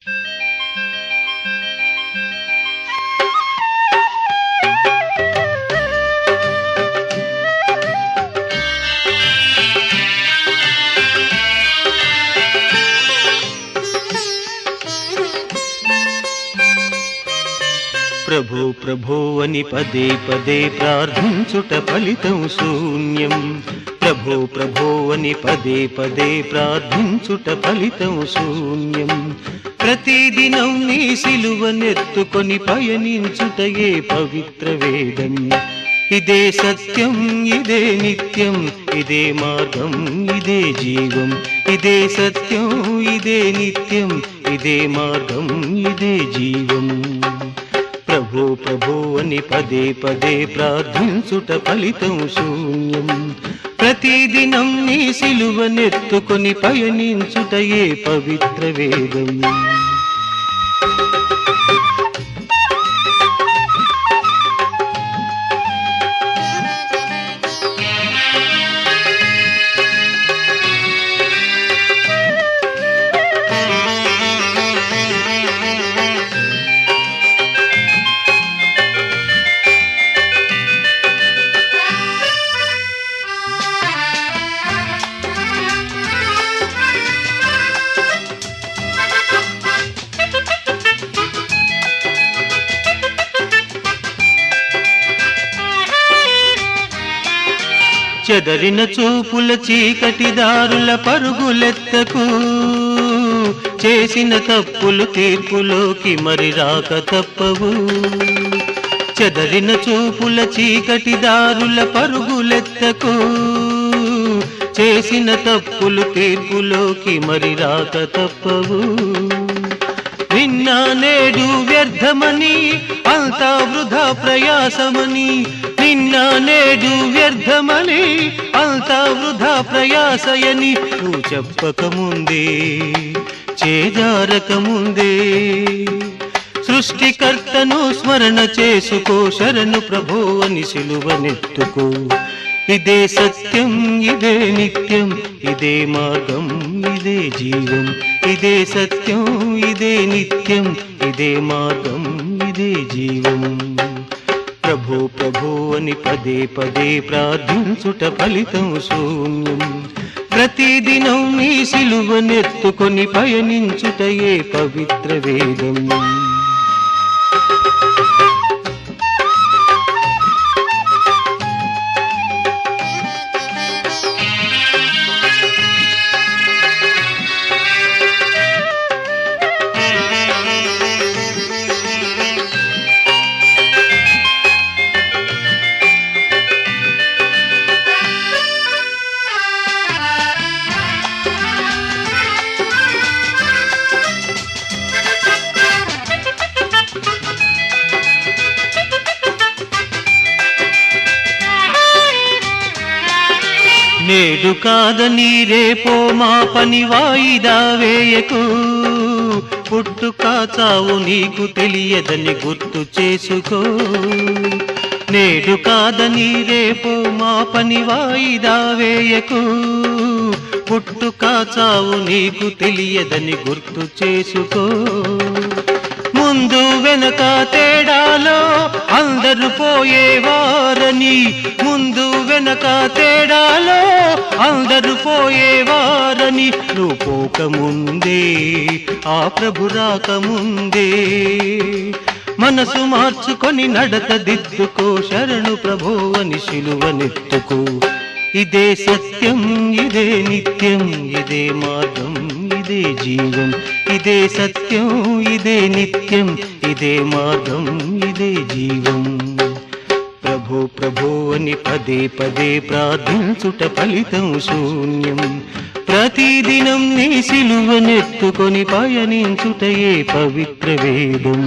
ప్రభో ప్రభో అని పదే పదే ప్రార్థించుట ఫలితం శూన్యం. ప్రభో ప్రభో అని పదే పదే ప్రార్థించుట ఫలితం శూన్యం. ప్రతిదినం నీ సిలువనెత్తుకొని పయనించుటయే పవిత్ర వేదం. ఇదే సత్యం, ఇదే నిత్యం, ఇదే మార్గం, ఇదే జీవం. ఇదే సత్యం, ఇదే నిత్యం, ఇదే మార్గం, ఇదే జీవం. ప్రభో ప్రభో అని పదే పదే ప్రార్థించుట ఫలితం శూన్యం. ప్రతిదినం నీ సిలువనెత్తుకొని పయనించుటయే పవిత్ర వేదం. చెదరిన చూపుల చీకటి దారుల పరుగులెత్తకు. చేసిన తప్పులు తీర్పులోకి మరి రాక తప్పవు. చెదరిన చూపుల చీకటి దారుల పరుగులెత్తకు. చేసిన తప్పులు తీర్పులోకి మరి రాక తప్పవు. నిన్న నేడు వ్యర్థమని అంతా వృధా ప్రయాసమని. నిన్న నేడు వ్యర్థమని అంతా వృధా ప్రయాసయని నువ్వు చెప్పకముందే, చేజారకముందే సృష్టికర్తను స్మరణ చేసుకో. శరణు ప్రభో అని సిలువనెత్తుకో. ఇదే సత్యం, ఇదే నిత్యం, ఇదే మార్గం, ఇదే జీవం. ఇదే సత్యం, ఇదే నిత్యం, ఇదే మార్గం, ఇదే జీవం. ప్రభో ప్రభో అని పదే పదే ప్రార్థించుట ఫలితం శూన్యం. ప్రతిదినం నీ సిలువనెత్తుకొని పయనించుటయే పవిత్ర వేదం. నేడు కాదని రేపో మా పని వాయిదా వేయకు. పుట్టుక చావు నీకు తెలియదని గుర్తు చేసుకో. నేడు కాదని రేపో మా పని వాయిదా వేయకు. పుట్టుక చావు నీకు తెలియదని గుర్తు చేసుకో. ముందు వెనక తేడాలో అందరూ పోయేవారని. ముందు వెనక తేడాలో అందరూ పోయేవారని. నువ్వు పోకముందే, ఆ ప్రభు రాకముందే మనసు మార్చుకొని నడత దిద్దుకో. శరణు ప్రభో అని సిలువనెత్తుకో. ఇదే సత్యం, ఇదే నిత్యం, ఇదే మార్గం, ఇదే జీవం. ఇదే సత్యం, ఇదే నిత్యం, ఇదే మార్గం, ఇదే జీవం. ప్రభో ప్రభో అని పదే పదే ప్రార్థించుట ఫలితం శూన్యం. ప్రతిదినం నీ సిలువనెత్తుకొని పయనించుటయే పవిత్ర వేదం.